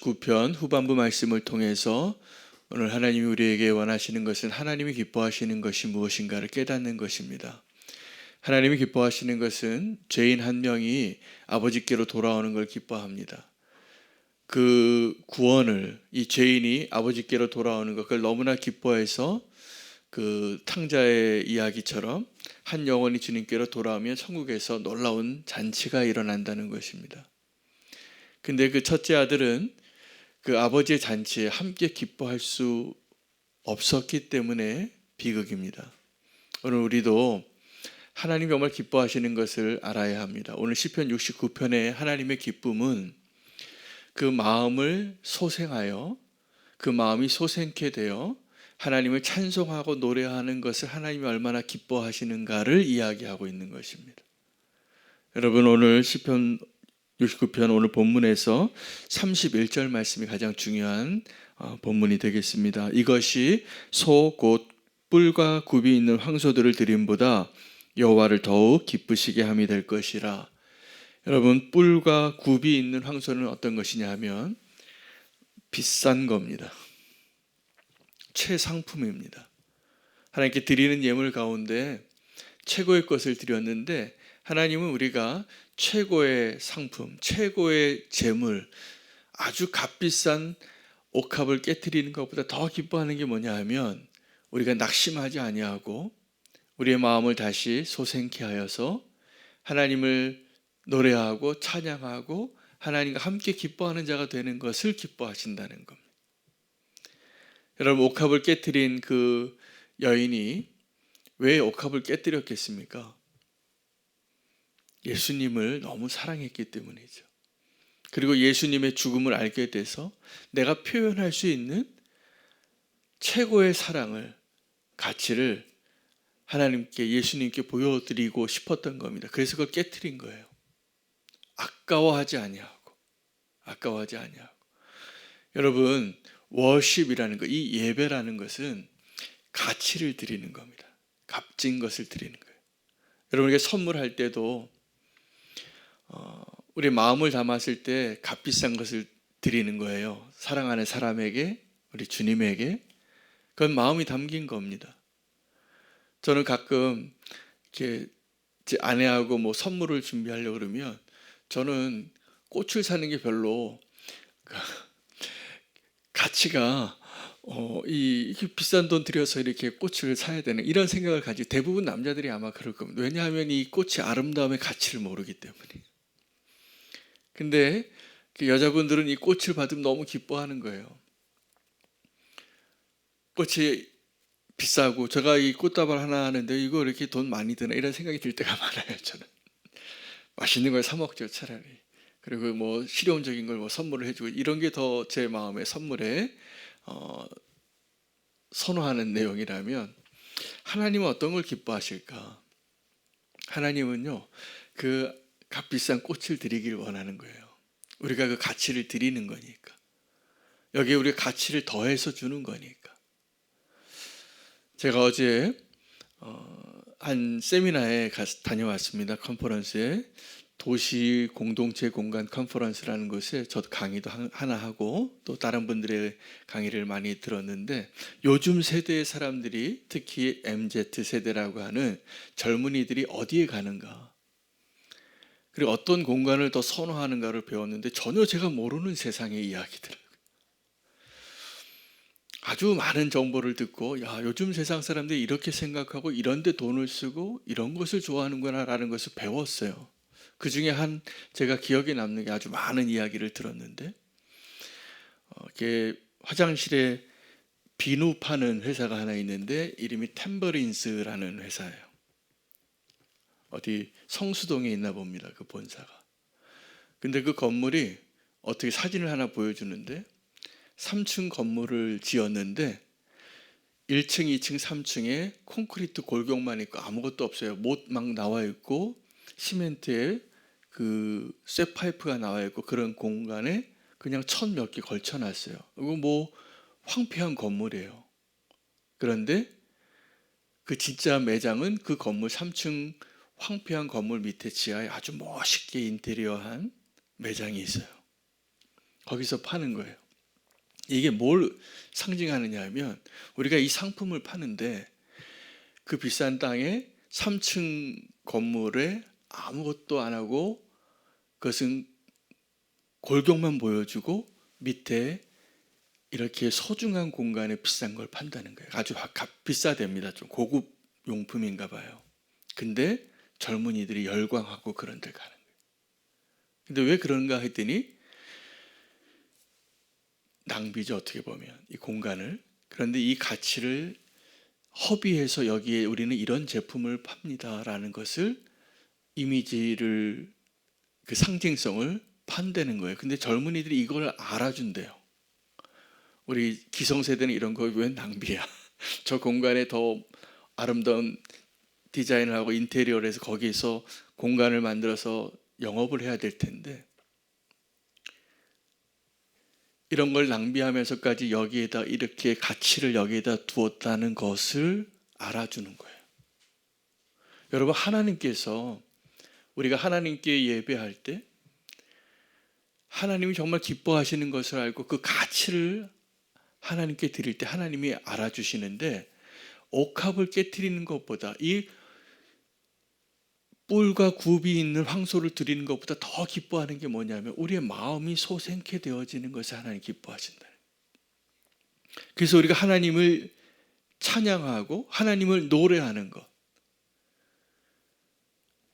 9편 후반부 말씀을 통해서 오늘 하나님이 우리에게 원하시는 것은 하나님이 기뻐하시는 것이 무엇인가를 깨닫는 것입니다. 하나님이 기뻐하시는 것은 죄인 한 명이 아버지께로 돌아오는 걸 기뻐합니다. 그 구원을, 이 죄인이 아버지께로 돌아오는 것, 그걸 너무나 기뻐해서 그 탕자의 이야기처럼 한 영혼이 주님께로 돌아오면 천국에서 놀라운 잔치가 일어난다는 것입니다. 근데 그 첫째 아들은 그 아버지의 잔치에 함께 기뻐할 수 없었기 때문에 비극입니다. 오늘 우리도 하나님 정말 기뻐하시는 것을 알아야 합니다. 오늘 시편 69편의 하나님의 기쁨은 그 마음을 소생하여 그 마음이 소생케 되어 하나님을 찬송하고 노래하는 것을 하나님이 얼마나 기뻐하시는가를 이야기하고 있는 것입니다. 여러분, 오늘 시편 69편 오늘 본문에서 31절 말씀이 가장 중요한 본문이 되겠습니다. 이것이 소 곧 뿔과 굽이 있는 황소들을 드림보다 여호와를 더욱 기쁘시게 함이 될 것이라. 여러분, 뿔과 굽이 있는 황소는 어떤 것이냐 하면 비싼 겁니다. 최상품입니다. 하나님께 드리는 예물 가운데 최고의 것을 드렸는데 하나님은 우리가 최고의 상품, 최고의 재물, 아주 값비싼 옥합을 깨트리는 것보다 더 기뻐하는 게 뭐냐 하면 우리가 낙심하지 아니하고 우리의 마음을 다시 소생케 하여서 하나님을 노래하고 찬양하고 하나님과 함께 기뻐하는 자가 되는 것을 기뻐하신다는 겁니다. 여러분, 옥합을 깨트린 그 여인이 왜 옥합을 깨뜨렸겠습니까? 예수님을 너무 사랑했기 때문이죠. 그리고 예수님의 죽음을 알게 돼서 내가 표현할 수 있는 최고의 사랑을, 가치를 하나님께, 예수님께 보여드리고 싶었던 겁니다. 그래서 그걸 깨트린 거예요. 아까워하지 아니하고. 여러분, 워십이라는 것, 이 예배라는 것은 가치를 드리는 겁니다. 값진 것을 드리는 거예요. 여러분에게 선물할 때도 우리 마음을 담았을 때 값비싼 것을 드리는 거예요. 사랑하는 사람에게, 우리 주님에게. 그건 마음이 담긴 겁니다. 저는 가끔 이렇게 제 아내하고 뭐 선물을 준비하려고 그러면 저는 꽃을 사는 게 별로 가치가 이렇게 비싼 돈 들여서 이렇게 꽃을 사야 되는 이런 생각을 가지고 대부분 남자들이 아마 그럴 겁니다. 왜냐하면 이 꽃이 아름다움의 가치를 모르기 때문에. 근데 그 여자분들은 이 꽃을 받으면 너무 기뻐하는 거예요. 꽃이 비싸고 제가 이 꽃다발 하나 하는데 이거 이렇게 돈 많이 드나 이런 생각이 들 때가 많아요. 저는 맛있는 걸 사 먹죠, 차라리. 그리고 뭐 실용적인 걸 뭐 선물을 해주고 이런 게 더 제 마음에 선물에 선호하는 내용이라면 하나님은 어떤 걸 기뻐하실까? 하나님은요, 그 값비싼 꽃을 드리길 원하는 거예요. 우리가 그 가치를 드리는 거니까. 여기에 우리가 가치를 더해서 주는 거니까. 제가 어제 한 세미나에 다녀왔습니다. 컨퍼런스에. 도시 공동체 공간 컨퍼런스라는 곳에 저도 강의도 하나 하고 또 다른 분들의 강의를 많이 들었는데 요즘 세대의 사람들이 특히 MZ 세대라고 하는 젊은이들이 어디에 가는가 그리고 어떤 공간을 더 선호하는가를 배웠는데 전혀 제가 모르는 세상의 이야기더라고요. 아주 많은 정보를 듣고 야, 요즘 세상 사람들이 이렇게 생각하고 이런 데 돈을 쓰고 이런 것을 좋아하는구나 라는 것을 배웠어요. 그 중에 제가 기억에 남는 게 아주 많은 이야기를 들었는데 이렇게 화장실에 비누 파는 회사가 하나 있는데 이름이 템버린스라는 회사예요. 어디 성수동에 있나 봅니다. 그 본사가. 근데 그 건물이 어떻게 사진을 하나 보여주는데 3층 건물을 지었는데 1층, 2층, 3층에 콘크리트 골격만 있고 아무것도 없어요. 못 막 나와 있고 시멘트에 그 쇠파이프가 나와 있고 그런 공간에 그냥 천 몇 개 걸쳐놨어요. 이거 뭐 황폐한 건물이에요. 그런데 그 진짜 매장은 그 건물 3층 황폐한 건물 밑에 지하에 아주 멋있게 인테리어한 매장이 있어요. 거기서 파는 거예요. 이게 뭘 상징하느냐 하면 우리가 이 상품을 파는데 그 비싼 땅에 3층 건물에 아무것도 안 하고 그것은 골격만 보여주고 밑에 이렇게 소중한 공간에 비싼 걸 판다는 거예요. 아주 비싸답니다. 좀 고급 용품인가 봐요. 근데 젊은이들이 열광하고 그런 데 가는 거예요. 근데 왜 그런가 했더니 낭비죠, 어떻게 보면 이 공간을. 그런데 이 가치를 허비해서 여기에 우리는 이런 제품을 팝니다라는 것을 이미지를 그 상징성을 판다는 거예요. 근데 젊은이들이 이걸 알아준대요. 우리 기성세대는 이런 거 왜 낭비야? 저 공간에 더 아름다운 디자인을 하고 인테리어를 해서 거기에서 공간을 만들어서 영업을 해야 될 텐데 이런 걸 낭비하면서까지 여기에다 이렇게 가치를 여기에다 두었다는 것을 알아주는 거예요. 여러분, 하나님께서 우리가 하나님께 예배할 때 하나님이 정말 기뻐하시는 것을 알고 그 가치를 하나님께 드릴 때 하나님이 알아주시는데 옥합을 깨트리는 것보다 이 뿔과 굽이 있는 황소를 드리는 것보다 더 기뻐하는 게 뭐냐면 우리의 마음이 소생케 되어지는 것을 하나님 기뻐하신다. 그래서 우리가 하나님을 찬양하고 하나님을 노래하는 것,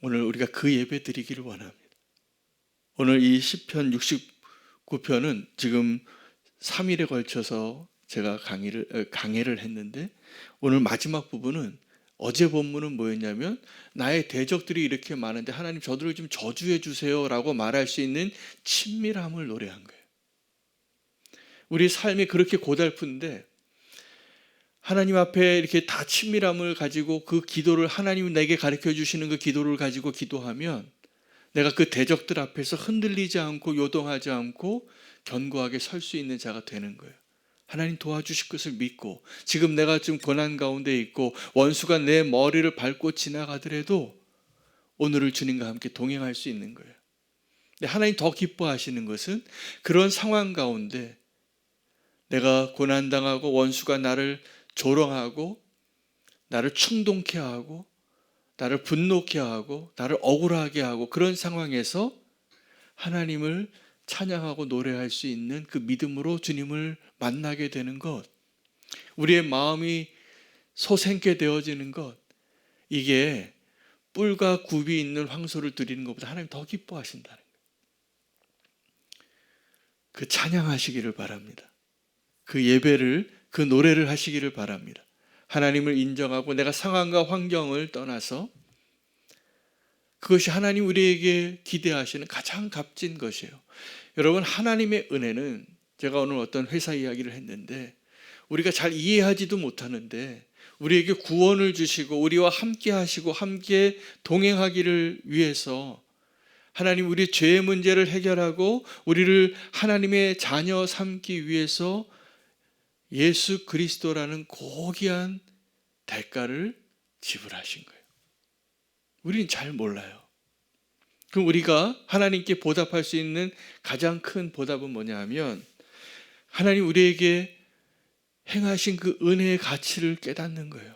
오늘 우리가 그 예배 드리기를 원합니다. 오늘 이 시편 69편은 지금 3일에 걸쳐서 제가 강해를 했는데 오늘 마지막 부분은 어제 본문은 뭐였냐면 나의 대적들이 이렇게 많은데 하나님 저들을 좀 저주해 주세요 라고 말할 수 있는 친밀함을 노래한 거예요. 우리 삶이 그렇게 고달픈데 하나님 앞에 이렇게 다 친밀함을 가지고 그 기도를 하나님 내게 가르쳐 주시는 그 기도를 가지고 기도하면 내가 그 대적들 앞에서 흔들리지 않고 요동하지 않고 견고하게 설 수 있는 자가 되는 거예요. 하나님 도와주실 것을 믿고 지금 내가 지금 고난 가운데 있고 원수가 내 머리를 밟고 지나가더라도 오늘을 주님과 함께 동행할 수 있는 거예요. 근데 하나님 더 기뻐하시는 것은 그런 상황 가운데 내가 고난당하고 원수가 나를 조롱하고 나를 충동케 하고 나를 분노케 하고 나를 억울하게 하고 그런 상황에서 하나님을 찬양하고 노래할 수 있는 그 믿음으로 주님을 만나게 되는 것, 우리의 마음이 소생케 되어지는 것, 이게 뿔과 굽이 있는 황소를 드리는 것보다 하나님 더 기뻐하신다는 거예요. 그 찬양하시기를 바랍니다. 그 예배를, 그 노래를 하시기를 바랍니다. 하나님을 인정하고 내가 상황과 환경을 떠나서 그것이 하나님 우리에게 기대하시는 가장 값진 것이에요. 여러분, 하나님의 은혜는 제가 오늘 어떤 회사 이야기를 했는데 우리가 잘 이해하지도 못하는데 우리에게 구원을 주시고 우리와 함께 하시고 함께 동행하기를 위해서 하나님 우리의 죄의 문제를 해결하고 우리를 하나님의 자녀 삼기 위해서 예수 그리스도라는 고귀한 대가를 지불하신 거예요. 우리는 잘 몰라요. 그럼 우리가 하나님께 보답할 수 있는 가장 큰 보답은 뭐냐 하면 하나님 우리에게 행하신 그 은혜의 가치를 깨닫는 거예요.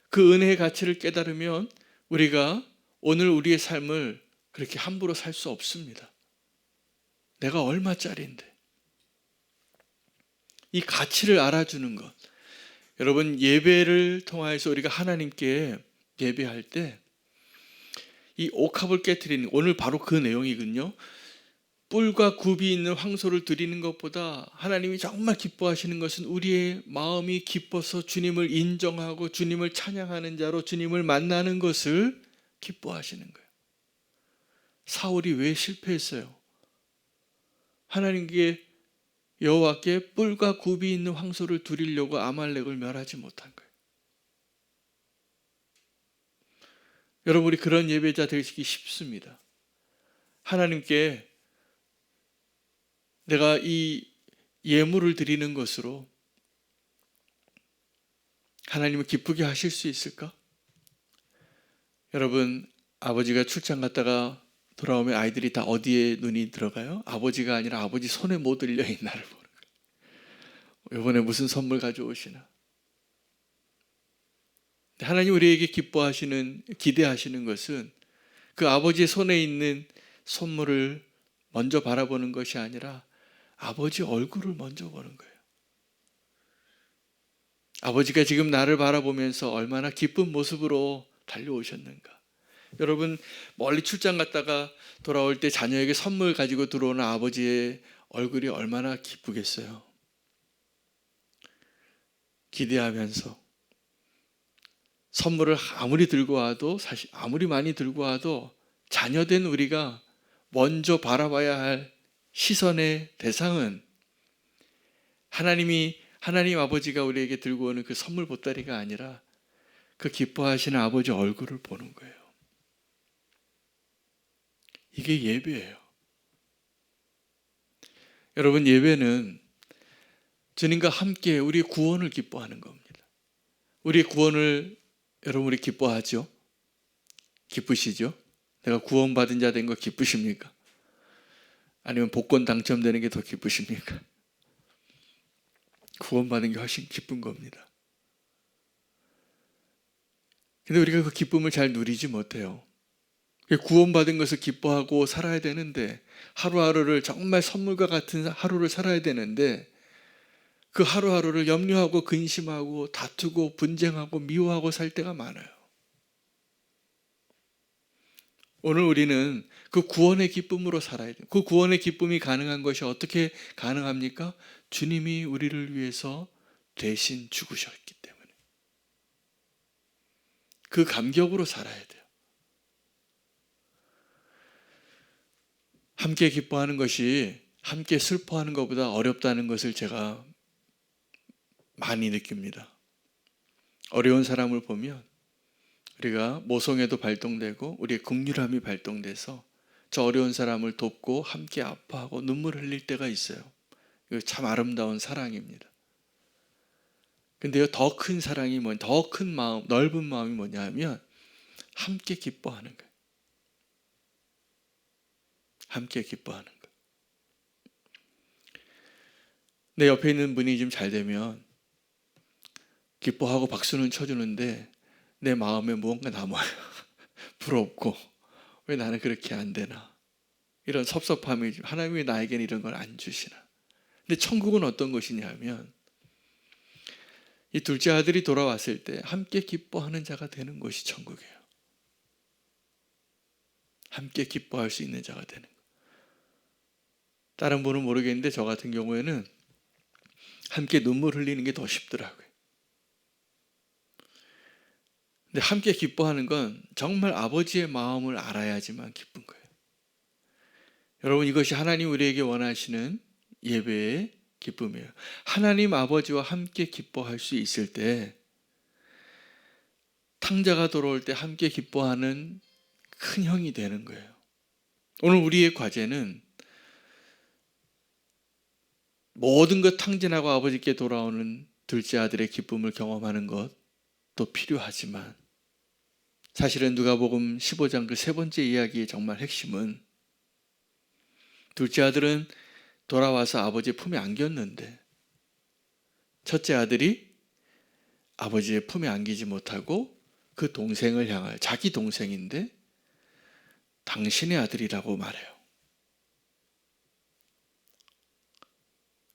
그 은혜의 가치를 깨달으면 우리가 오늘 우리의 삶을 그렇게 함부로 살 수 없습니다. 내가 얼마짜리인데. 이 가치를 알아주는 것. 여러분, 예배를 통해서 우리가 하나님께 예배할 때 이 옥합을 깨트리는, 오늘 바로 그 내용이거든요. 뿔과 굽이 있는 황소를 드리는 것보다 하나님이 정말 기뻐하시는 것은 우리의 마음이 기뻐서 주님을 인정하고 주님을 찬양하는 자로 주님을 만나는 것을 기뻐하시는 거예요. 사울이 왜 실패했어요? 하나님께 여호와께 뿔과 굽이 있는 황소를 드리려고 아말렉을 멸하지 못한 거예요. 여러분, 우리 그런 예배자 되시기 쉽습니다. 하나님께 내가 이 예물을 드리는 것으로 하나님을 기쁘게 하실 수 있을까? 여러분, 아버지가 출장 갔다가 돌아오면 아이들이 다 어디에 눈이 들어가요? 아버지가 아니라 아버지 손에 못 들려인 나를 보는 거예요. 이번에 무슨 선물 가져오시나? 하나님 우리에게 기뻐하시는, 기대하시는 것은 그 아버지의 손에 있는 선물을 먼저 바라보는 것이 아니라 아버지 얼굴을 먼저 보는 거예요. 아버지가 지금 나를 바라보면서 얼마나 기쁜 모습으로 달려오셨는가. 여러분, 멀리 출장 갔다가 돌아올 때 자녀에게 선물 가지고 들어오는 아버지의 얼굴이 얼마나 기쁘겠어요. 기대하면서 선물을 아무리 들고 와도, 사실 아무리 많이 들고 와도 자녀된 우리가 먼저 바라봐야 할 시선의 대상은 하나님 아버지가 우리에게 들고 오는 그 선물 보따리가 아니라 그 기뻐하시는 아버지 얼굴을 보는 거예요. 이게 예배예요. 여러분, 예배는 주님과 함께 우리의 구원을 기뻐하는 겁니다. 우리의 구원을 여러분 우리 기뻐하죠? 기쁘시죠? 내가 구원받은 자 된 거 기쁘십니까? 아니면 복권 당첨되는 게 더 기쁘십니까? 구원받은 게 훨씬 기쁜 겁니다. 근데 우리가 그 기쁨을 잘 누리지 못해요. 구원받은 것을 기뻐하고 살아야 되는데, 하루하루를 정말 선물과 같은 하루를 살아야 되는데, 그 하루하루를 염려하고 근심하고 다투고 분쟁하고 미워하고 살 때가 많아요. 오늘 우리는 그 구원의 기쁨으로 살아야 돼요. 그 구원의 기쁨이 가능한 것이 어떻게 가능합니까? 주님이 우리를 위해서 대신 죽으셨기 때문에. 그 감격으로 살아야 돼요. 함께 기뻐하는 것이 함께 슬퍼하는 것보다 어렵다는 것을 제가 많이 느낍니다. 어려운 사람을 보면 우리가 모성애도 발동되고 우리의 긍휼함이 발동돼서 저 어려운 사람을 돕고 함께 아파하고 눈물 흘릴 때가 있어요. 이거 참 아름다운 사랑입니다. 근데요, 더 큰 사랑이 더 큰 마음, 넓은 마음이 뭐냐 하면 함께 기뻐하는 거예요. 함께 기뻐하는 거예요. 내 옆에 있는 분이 좀 잘 되면 기뻐하고 박수는 쳐주는데 내 마음에 무언가 남아요. 부럽고 왜 나는 그렇게 안 되나, 이런 섭섭함이, 하나님이 나에게는 이런 걸 안 주시나. 근데 천국은 어떤 것이냐 하면 이 둘째 아들이 돌아왔을 때 함께 기뻐하는 자가 되는 것이 천국이에요. 함께 기뻐할 수 있는 자가 되는 것. 다른 분은 모르겠는데 저 같은 경우에는 함께 눈물 흘리는 게 더 쉽더라고요. 근데 함께 기뻐하는 건 정말 아버지의 마음을 알아야지만 기쁜 거예요. 여러분, 이것이 하나님 우리에게 원하시는 예배의 기쁨이에요. 하나님 아버지와 함께 기뻐할 수 있을 때, 탕자가 돌아올 때 함께 기뻐하는 큰 형이 되는 거예요. 오늘 우리의 과제는 모든 것 탕진하고 아버지께 돌아오는 둘째 아들의 기쁨을 경험하는 것도 필요하지만, 사실은 누가복음 15장 그 세 번째 이야기의 정말 핵심은 둘째 아들은 돌아와서 아버지의 품에 안겼는데 첫째 아들이 아버지의 품에 안기지 못하고 그 동생을 향하여, 자기 동생인데 당신의 아들이라고 말해요.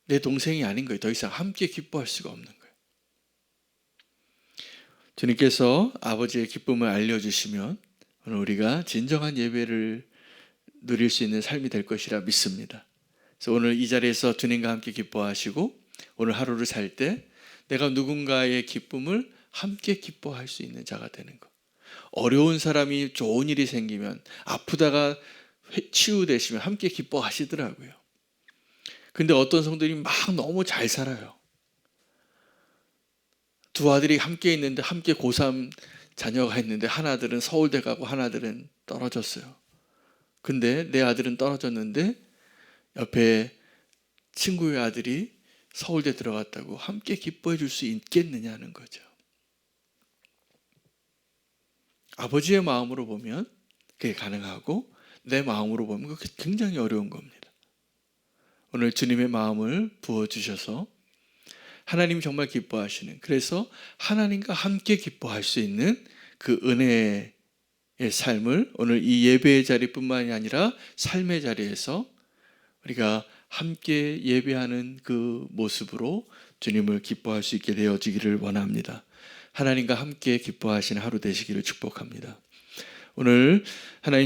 내 동생이 아닌 거예요. 더 이상 함께 기뻐할 수가 없는 거예요. 주님께서 아버지의 기쁨을 알려주시면 오늘 우리가 진정한 예배를 누릴 수 있는 삶이 될 것이라 믿습니다. 그래서 오늘 이 자리에서 주님과 함께 기뻐하시고 오늘 하루를 살 때 내가 누군가의 기쁨을 함께 기뻐할 수 있는 자가 되는 것. 어려운 사람이 좋은 일이 생기면, 아프다가 치유되시면 함께 기뻐하시더라고요. 근데 어떤 성도들이 막 너무 잘 살아요. 두 아들이 함께 있는데, 함께 고3 자녀가 있는데 하나들은 서울대 가고 하나들은 떨어졌어요. 근데 내 아들은 떨어졌는데 옆에 친구의 아들이 서울대 들어갔다고 함께 기뻐해 줄 수 있겠느냐는 거죠. 아버지의 마음으로 보면 그게 가능하고, 내 마음으로 보면 그게 굉장히 어려운 겁니다. 오늘 주님의 마음을 부어주셔서 하나님이 정말 기뻐하시는, 그래서 하나님과 함께 기뻐할 수 있는 그 은혜의 삶을 오늘 이 예배의 자리뿐만이 아니라 삶의 자리에서 우리가 함께 예배하는 그 모습으로 주님을 기뻐할 수 있게 되어지기를 원합니다. 하나님과 함께 기뻐하시는 하루 되시기를 축복합니다. 오늘 하나님